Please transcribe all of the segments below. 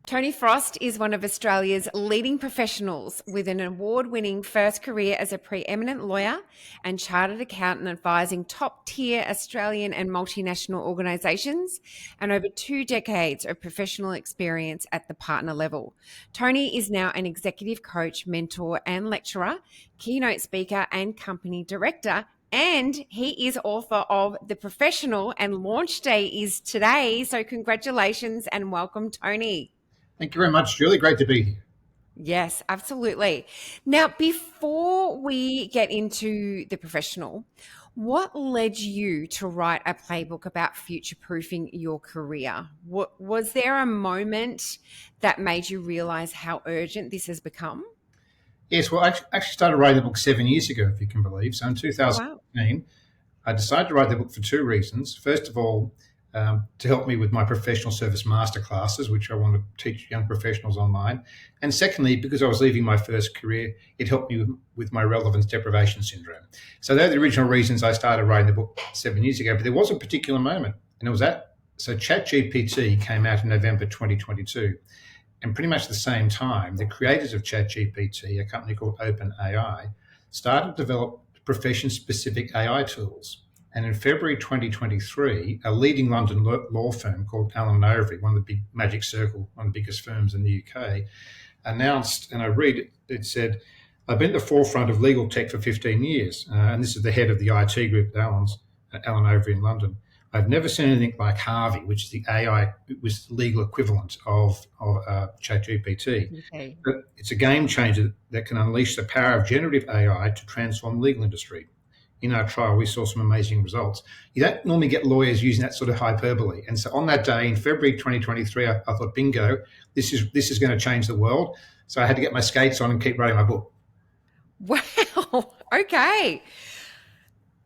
Tony Frost is one of Australia's leading professionals with an award-winning first career as a preeminent lawyer and chartered accountant advising top-tier Australian and multinational organisations and over 2 decades of professional experience at the partner level. Tony is now an executive coach, mentor and lecturer, keynote speaker and company director, and he is author of The Professional, and launch day is today. So congratulations and welcome, Tony. Thank you very much, Julie. Great to be here. Yes, absolutely. Now, before we get into The Professional, what led you to write a playbook about future-proofing your career? Was there a moment that made you realize how urgent this has become? Yes, well, I actually started writing the book 7 years ago, if you can believe. So in Wow. 2015, I decided to write the book for two reasons. First of all, to help me with my professional service masterclasses, which I want to teach young professionals online. And secondly, because I was leaving my first career, it helped me with my relevance deprivation syndrome. So they're the original reasons I started writing the book 7 years ago. But there was a particular moment, and it was so ChatGPT came out in November 2022. And pretty much at the same time, the creators of ChatGPT, a company called OpenAI, started to develop profession-specific AI tools. And in February 2023, a leading London law firm called Allen & Overy, one of the big Magic Circle, one of the biggest firms in the UK, announced, and I read it, it said, "I've been at the forefront of legal tech for 15 years." And this is the head of the IT group at Allen & Overy in London. "I've never seen anything like Harvey," which is the AI, it was the legal equivalent of ChatGPT. Okay. But it's a game changer that can unleash the power of generative AI to transform the legal industry. In our trial, we saw some amazing results. You don't normally get lawyers using that sort of hyperbole. And so on that day in February 2023, I thought, bingo, this is going to change the world. So I had to get my skates on and keep writing my book. Wow. Okay.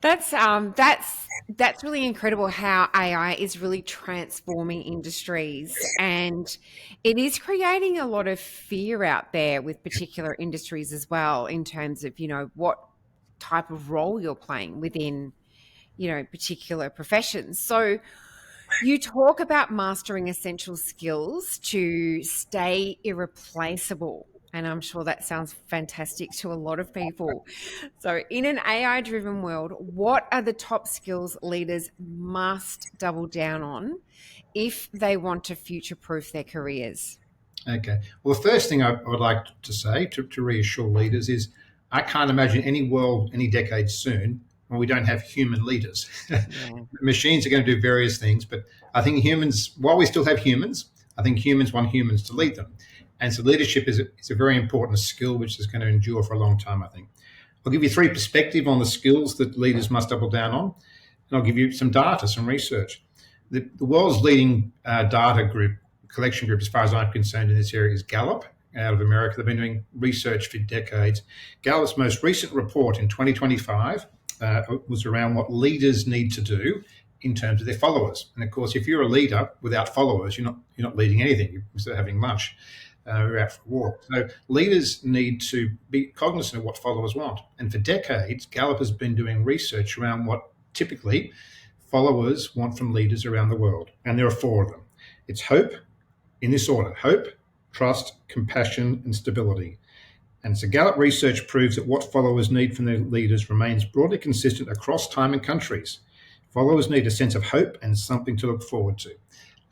That's really incredible how AI is really transforming industries, and it is creating a lot of fear out there with particular industries as well, in terms of, what type of role you're playing within, particular professions. So you talk about mastering essential skills to stay irreplaceable. And I'm sure that sounds fantastic to a lot of people. So in an AI-driven world, what are the top skills leaders must double down on if they want to future-proof their careers? Okay. Well, the first thing I would like to say to reassure leaders is I can't imagine any world, any decade soon, when we don't have human leaders. Yeah. Machines are going to do various things, but I think humans, while we still have humans, I think humans want humans to lead them. And so leadership is a very important skill which is going to endure for a long time, I think. I'll give you three perspectives on the skills that leaders must double down on, and I'll give you some data, some research. The world's leading data collection group, as far as I'm concerned in this area, is Gallup out of America. They've been doing research for decades. Gallup's most recent report in 2025 was around what leaders need to do in terms of their followers. And of course, if you're a leader without followers, you're not leading anything. You're still having lunch. We're out for a walk. So leaders need to be cognizant of what followers want. And for decades, Gallup has been doing research around what typically followers want from leaders around the world. And there are four of them. It's hope, in this order: hope, trust, compassion, and stability. And so Gallup research proves that what followers need from their leaders remains broadly consistent across time and countries. Followers need a sense of hope and something to look forward to.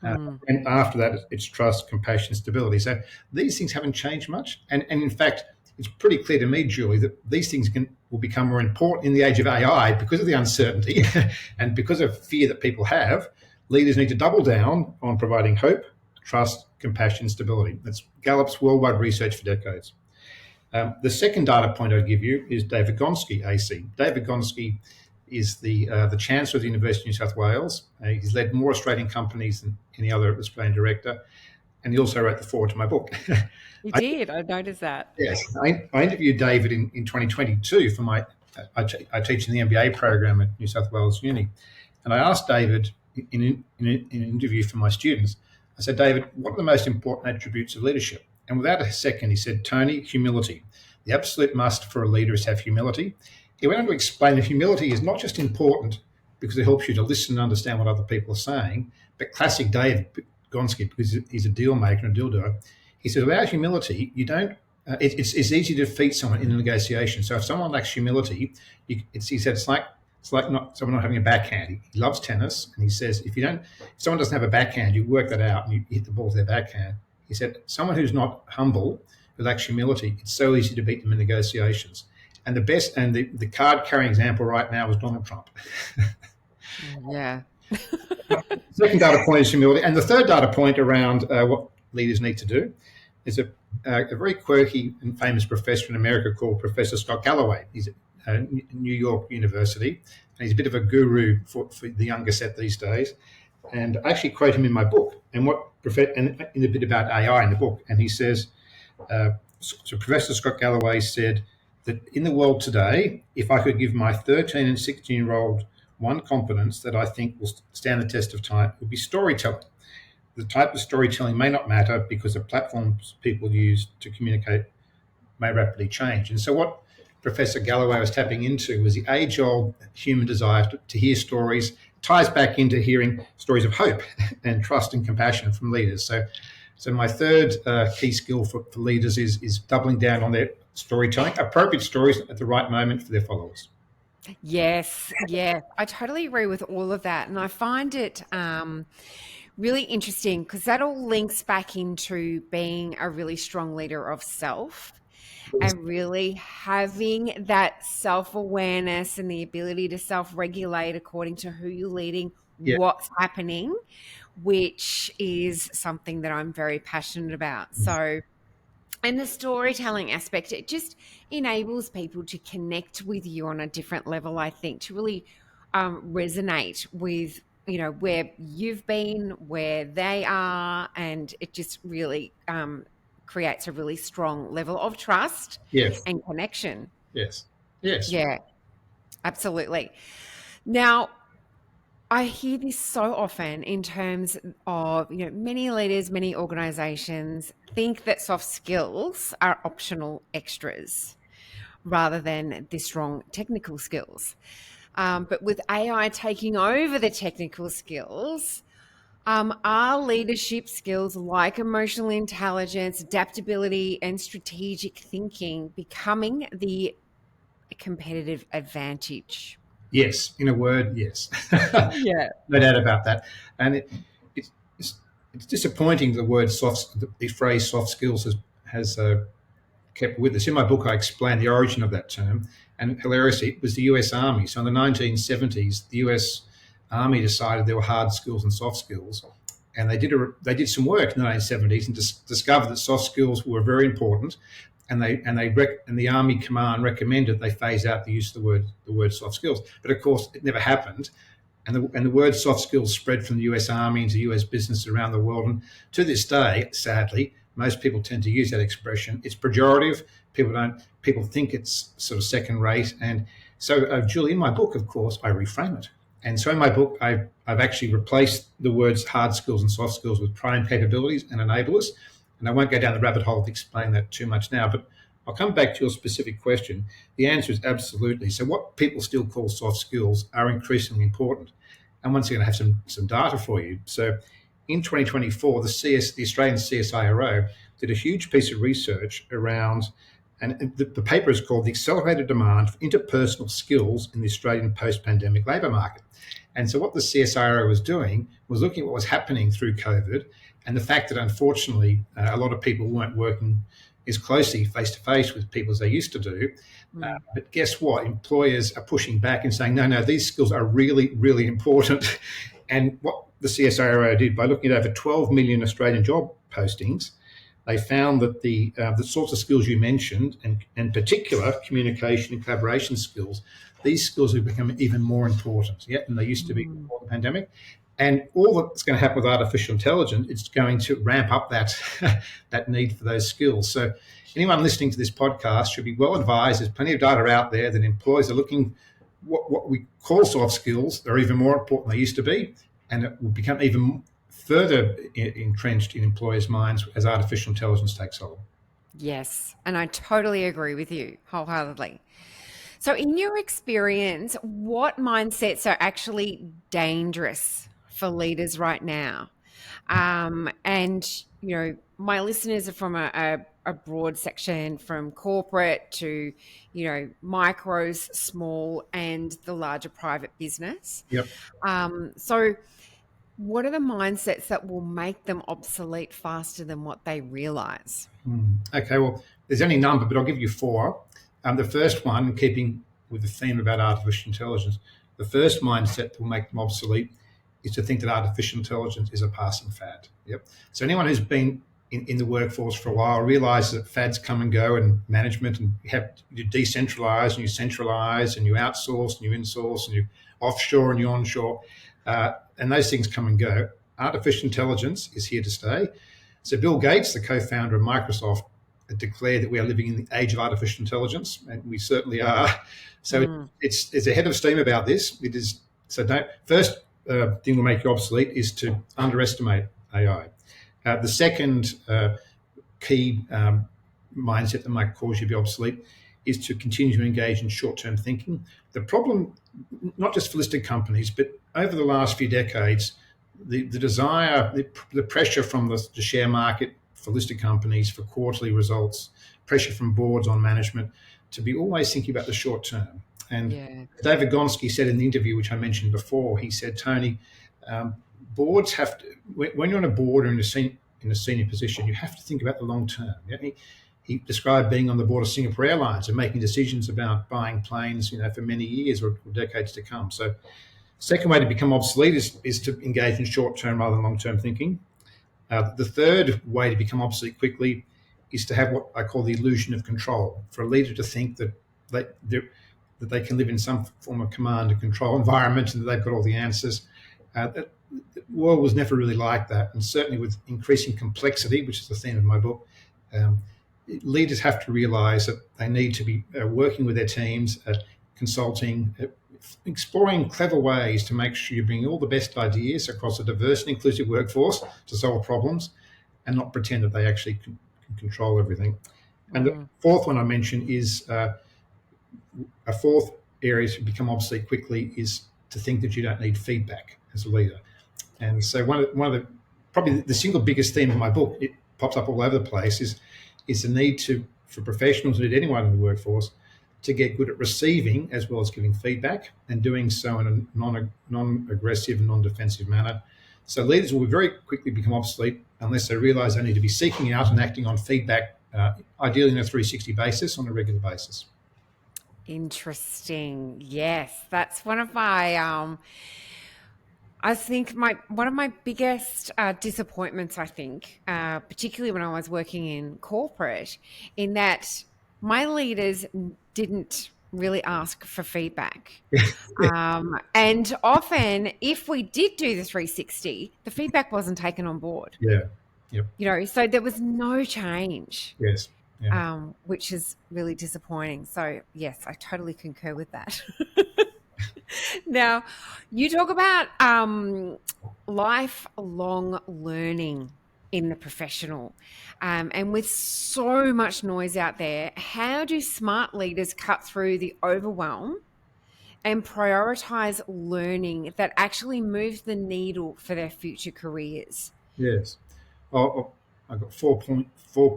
And after that, it's trust, compassion, stability. So these things haven't changed much. And in fact, it's pretty clear to me, Julie, that these things will become more important in the age of AI because of the uncertainty and because of fear that people have. Leaders need to double down on providing hope, trust, compassion, stability. That's Gallup's worldwide research for decades. The second data point I'd give you is David Gonski, AC. David Gonski is the Chancellor of the University of New South Wales. He's led more Australian companies than any other Australian director, and he also wrote the foreword to my book. You did. I noticed that. Yes. I interviewed David in 2022 for I teach in the MBA program at New South Wales Uni. And I asked David in an interview for my students, I said, "David, what are the most important attributes of leadership?" And without a second, he said, "Tony, humility. The absolute must for a leader is to have humility." He went on to explain that humility is not just important because it helps you to listen and understand what other people are saying, but classic David, Gonski, because he's a deal maker and a deal doer. He says, without humility, you don't. It's easy to defeat someone in a negotiation. So if someone lacks humility, he said it's like not someone not having a backhand. He loves tennis, and he says if someone doesn't have a backhand, you work that out and you hit the ball with their backhand. He said someone who's not humble, who lacks humility, it's so easy to beat them in negotiations. And the card carrying example right now is Donald Trump. Yeah. Second data point is humility, and the third data point around what leaders need to do is a very quirky and famous professor in America called Professor Scott Galloway. He's at New York University, and he's a bit of a guru for the younger set these days. And I actually quote him in my book, and in a bit about AI in the book. And he says, so Professor Scott Galloway said that in the world today, if I could give my 13 and 16-year-old one competence that I think will stand the test of time, would be storytelling. The type of storytelling may not matter because the platforms people use to communicate may rapidly change. And so what Professor Galloway was tapping into was the age-old human desire to hear stories, ties back into hearing stories of hope and trust and compassion from leaders. So my third key skill for leaders is doubling down on their storytelling, appropriate stories at the right moment for their followers. Yes, yeah, I totally agree with all of that. And I find it really interesting because that all links back into being a really strong leader of self and really having that self-awareness and the ability to self-regulate according to who you're leading, Yeah. what's happening, which is something that I'm very passionate about. So, and the storytelling aspect, it just enables people to connect with you on a different level, I think, to really resonate with, where you've been, where they are, and it just really creates a really strong level of trust Yes. and connection. Yes. Yes. Yeah, absolutely. Now, I hear this so often in terms of, many leaders, many organizations think that soft skills are optional extras rather than the strong technical skills. But with AI taking over the technical skills, are leadership skills like emotional intelligence, adaptability, and strategic thinking becoming the competitive advantage? Yes, in a word, yes. Yeah. No doubt about that. And it's, it's disappointing the phrase soft skills has kept with us. In my book, I explain the origin of that term. And hilariously, it was the US Army. So in the 1970s, the US Army decided there were hard skills and soft skills. And they did some work in the 1970s and discovered that soft skills were very important. And the Army Command recommended they phase out the use of the word soft skills. But of course, it never happened. And the word soft skills spread from the US Army into US business around the world. And to this day, sadly, most people tend to use that expression. It's pejorative. People think it's sort of second rate. And so, Julie, in my book, of course, I reframe it. And so in my book, I've actually replaced the words hard skills and soft skills with prime capabilities and enablers. And I won't go down the rabbit hole to explain that too much now, but I'll come back to your specific question. The answer is absolutely. So what people still call soft skills are increasingly important. And once again, I have some data for you. So in 2024, the Australian CSIRO did a huge piece of research around, and the paper is called The Accelerated Demand for Interpersonal Skills in the Australian Post-Pandemic Labour Market. And so what the CSIRO was doing was looking at what was happening through COVID and the fact that unfortunately a lot of people weren't working as closely face-to-face with people as they used to do. But guess what? Employers are pushing back and saying, no, these skills are really, really important. And what the CSIRO did by looking at over 12 million Australian job postings, they found that the sorts of skills you mentioned, and in particular communication and collaboration skills, these skills have become even more important than they used to be before the pandemic. And all that's going to happen with artificial intelligence, it's going to ramp up that need for those skills. So anyone listening to this podcast should be well advised. There's plenty of data out there that employers are looking what we call soft skills. They're even more important than they used to be, and it will become even further entrenched in employers' minds as artificial intelligence takes hold. Yes, and I totally agree with you wholeheartedly. So in your experience, what mindsets are actually dangerous for leaders right now? And, my listeners are from a broad section, from corporate to, micros, small, and the larger private business. Yep. So what are the mindsets that will make them obsolete faster than what they realize? Okay, well, there's any number, but I'll give you four. The first one, keeping with the theme about artificial intelligence, the first mindset that will make them obsolete is to think that artificial intelligence is a passing fad. Yep. So anyone who's been in the workforce for a while realizes that fads come and go in management, and you decentralize and you centralize and you outsource and you insource and you offshore and you onshore, and those things come and go. Artificial intelligence is here to stay. So Bill Gates, the co-founder of Microsoft, declared that we are living in the age of artificial intelligence, and we certainly are. So it's ahead of steam about this. It is so. First thing will make you obsolete is to underestimate AI. The second key mindset that might cause you to be obsolete is to continue to engage in short-term thinking. The problem, not just for listed companies, but over the last few decades, the desire, the pressure from the share market for listed companies for quarterly results, pressure from boards on management to be always thinking about the short term. And David Gonski said in the interview, which I mentioned before, he said, Tony, boards have to, when you're on a board or in a senior position, you have to think about the long term. He described being on the board of Singapore Airlines and making decisions about buying planes, for many years or decades to come. So, second way to become obsolete is to engage in short-term rather than long-term thinking. The third way to become obsolete quickly is to have what I call the illusion of control. For a leader to think that they can live in some form of command and control environment and that they've got all the answers. The world was never really like that, and certainly with increasing complexity, which is the theme of my book, leaders have to realise that they need to be working with their teams, consulting, exploring clever ways to make sure you bring all the best ideas across a diverse and inclusive workforce to solve problems, and not pretend that they actually can control everything. And the fourth one I mentioned is a fourth area to become obsolete quickly is to think that you don't need feedback as a leader. And so one of the probably the single biggest theme of my book, it pops up all over the place, is the need for professionals and anyone in the workforce to get good at receiving as well as giving feedback, and doing so in a non-aggressive and non-defensive manner. So leaders will very quickly become obsolete unless they realise they need to be seeking out and acting on feedback, ideally on a 360 basis, on a regular basis. Interesting. Yes, that's one of my I think one of my biggest disappointments, I think, particularly when I was working in corporate, in that my leaders didn't really ask for feedback. And often, if we did do the 360, the feedback wasn't taken on board. Yeah. Yep. So there was no change. Yes. Yeah. Which is really disappointing. So yes, I totally concur with that. Now, you talk about lifelong learning in the professional, and with so much noise out there, how do smart leaders cut through the overwhelm and prioritize learning that actually moves the needle for their future careers? Yes. I've got 4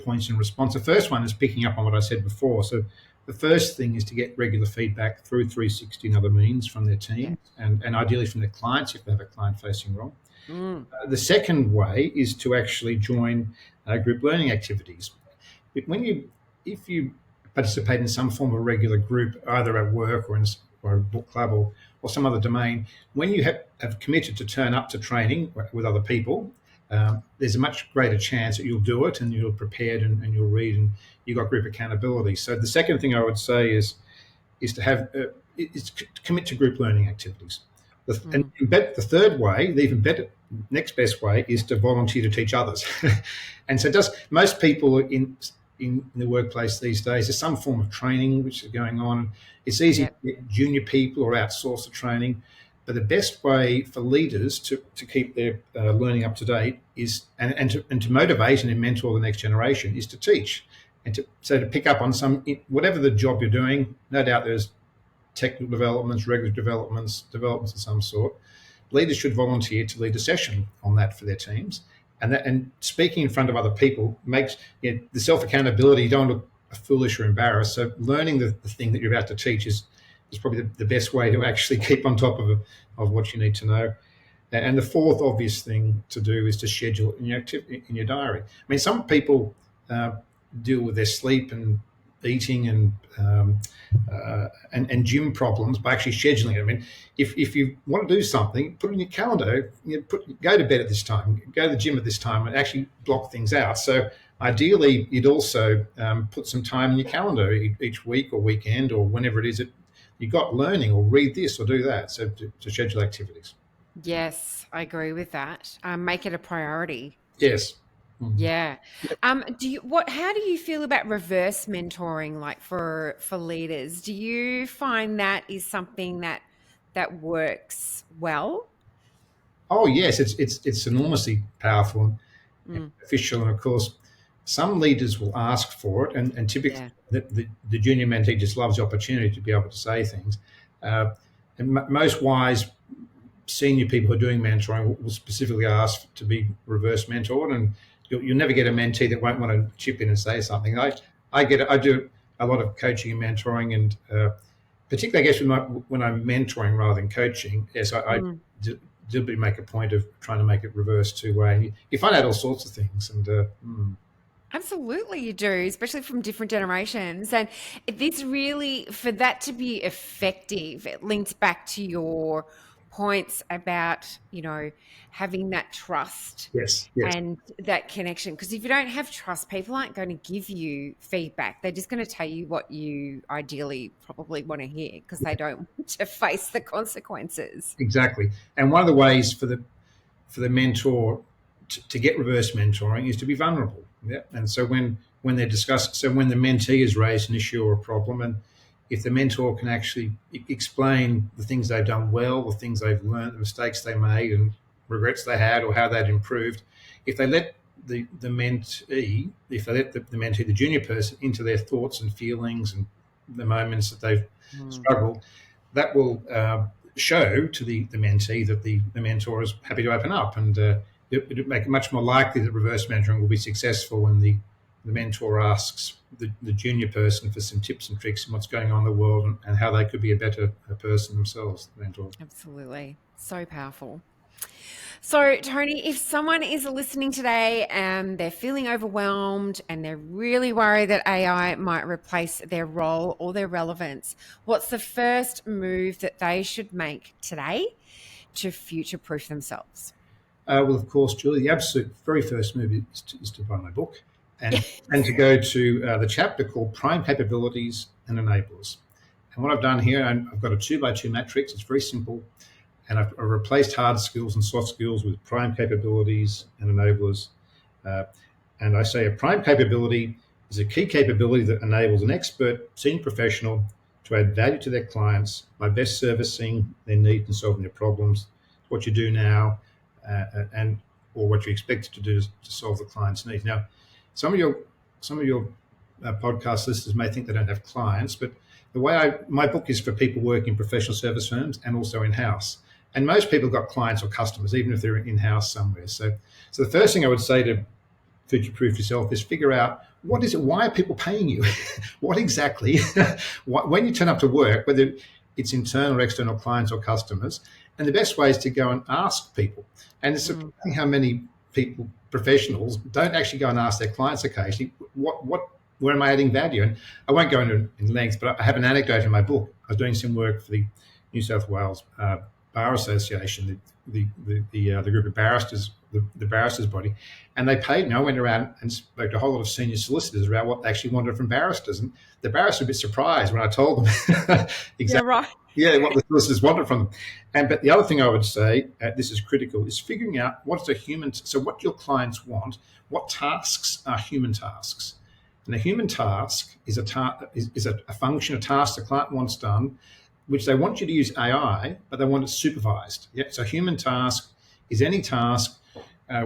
points in response. The first one is picking up on what I said before. So the first thing is to get regular feedback through 360 and other means from their team, and ideally from their clients if they have a client-facing role. The second way is to actually join group learning activities. If you participate in some form of regular group, either at work or a book club or some other domain, when you have committed to turn up to training with other people, there's a much greater chance that you'll do it and you're prepared and you'll read and you've got group accountability. So the second thing I would say is to commit to group learning activities. And the third way, the even better, next best way, is to volunteer to teach others. And so most people in the workplace these days, there's some form of training which is going on. It's easy to get junior people or outsource the training. But the best way for leaders to keep their learning up to date is and to motivate and mentor the next generation is to teach, and to pick up on whatever the job you're doing. No doubt there's technical developments, regular developments of some sort. Leaders should volunteer to lead a session on that for their teams and speaking in front of other people makes the self accountability. You don't look foolish or embarrassed. So learning the thing that you're about to teach is probably the best way to actually keep on top of what you need to know. And the fourth obvious thing to do is to schedule it in your diary. I mean, some people deal with their sleep and eating and gym problems by actually scheduling it. I mean, if you want to do something, put it in your calendar. Go to bed at this time, go to the gym at this time, and actually block things out. So ideally, you'd also put some time in your calendar each week or weekend or whenever it is that you've got learning, or read this or do that. So to schedule activities. Yes, I agree with that. Make it a priority. Yes. Yeah. How do you feel about reverse mentoring, like for leaders? Do you find that is something that works well? Oh yes, it's enormously powerful and beneficial, and of course, some leaders will ask for it, and typically Yeah. the junior mentee just loves the opportunity to be able to say things. And most wise senior people who are doing mentoring will specifically ask to be reverse mentored, and you'll never get a mentee that won't want to chip in and say something. I do a lot of coaching and mentoring, and particularly I guess when I'm mentoring rather than coaching, yes, I deliberately make a point of trying to make it reverse two-way. And you find out all sorts of things, and Absolutely, you do, especially from different generations. And this really, for that to be effective, it links back to your points about, having that trust yes, yes, and that connection. Because if you don't have trust, people aren't going to give you feedback. They're just going to tell you what you ideally probably want to hear because they don't want to face the consequences. exactly. And one of the ways for the mentor to get reverse mentoring is to be vulnerable. Yeah. And so when they're discussed, so when the mentee has raised an issue or a problem, and if the mentor can actually explain the things they've done well, the things they've learned, the mistakes they made, and regrets they had, or how they'd improved, if they let the mentee, the junior person, into their thoughts and feelings and the moments that they've struggled, that will show to the mentee that the mentor is happy to open up, and it would make it much more likely that reverse mentoring will be successful when the mentor asks the junior person for some tips and tricks and what's going on in the world, and how they could be a better person themselves, the mentor. Absolutely. So powerful. So, Tony, if someone is listening today and they're feeling overwhelmed and they're really worried that AI might replace their role or their relevance, what's the first move that they should make today to future-proof themselves? Well, of course, Julie, the absolute very first move is to buy my book and to go to the chapter called Prime Capabilities and Enablers. And what I've done here, I've got a 2x2 matrix. It's very simple. And I've replaced hard skills and soft skills with prime capabilities and enablers. And I say a prime capability is a key capability that enables an expert senior professional to add value to their clients by best servicing their needs and solving their problems. What you do now, or what you expect to do to solve the client's needs. Now, some of your podcast listeners may think they don't have clients, but the way my book is for people working in professional service firms and also in-house. And most people have got clients or customers, even if they're in-house somewhere. So the first thing I would say to future-proof yourself is figure out what is it, why are people paying you? What exactly, when you turn up to work, whether it's internal or external clients or customers, and the best way is to go and ask people. And it's surprising how many people, professionals, don't actually go and ask their clients occasionally, where am I adding value? And I won't go into in length, but I have an anecdote in my book. I was doing some work for the New South Wales Bar Association, the group of barristers, the barristers body, and they paid me. I went around and spoke to a whole lot of senior solicitors about what they actually wanted from barristers, and the barristers were a bit surprised when I told them exactly. Yeah, right. Yeah, what the solicitors wanted from them. But the other thing I would say, this is critical, is figuring out what's a human. So what your clients want, what tasks are human tasks, and a human task is a function, a task the client wants done, which they want you to use AI, but they want it supervised. Yeah. So human task is any task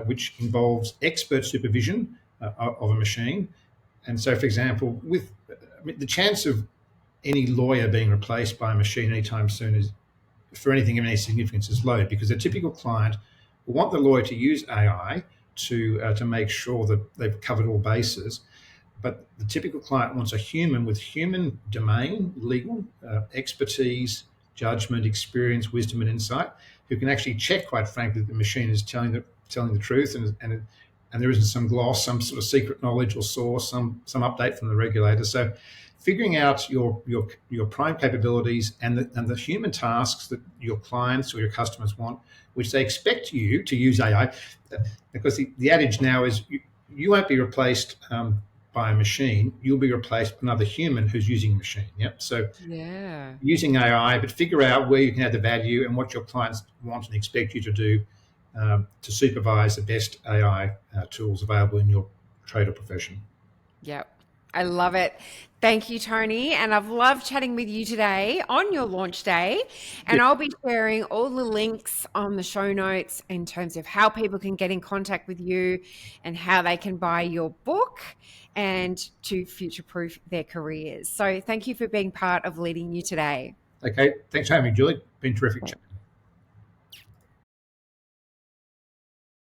which involves expert supervision of a machine. And so, for example, the chance of any lawyer being replaced by a machine anytime soon is, for anything of any significance, is low, because a typical client will want the lawyer to use AI to make sure that they've covered all bases. But the typical client wants a human with human domain, legal expertise, judgment, experience, wisdom, and insight, who can actually check, quite frankly, that the machine is telling the truth, and there isn't some gloss, some sort of secret knowledge or source, some update from the regulator. So, figuring out your prime capabilities and the human tasks that your clients or your customers want, which they expect you to use AI, because the adage now is you won't be replaced by a machine. You'll be replaced by another human who's using a machine. Yep. So Yeah. using AI, but figure out where you can add the value and what your clients want and expect you to do to supervise the best AI tools available in your trade or profession. Yep. I love it. Thank you, Tony. And I've loved chatting with you today on your launch day. And Yeah. I'll be sharing all the links on the show notes in terms of how people can get in contact with you and how they can buy your book and to future proof their careers. So thank you for being part of Leading You today. Okay. Thanks for having me, Julie. Been terrific.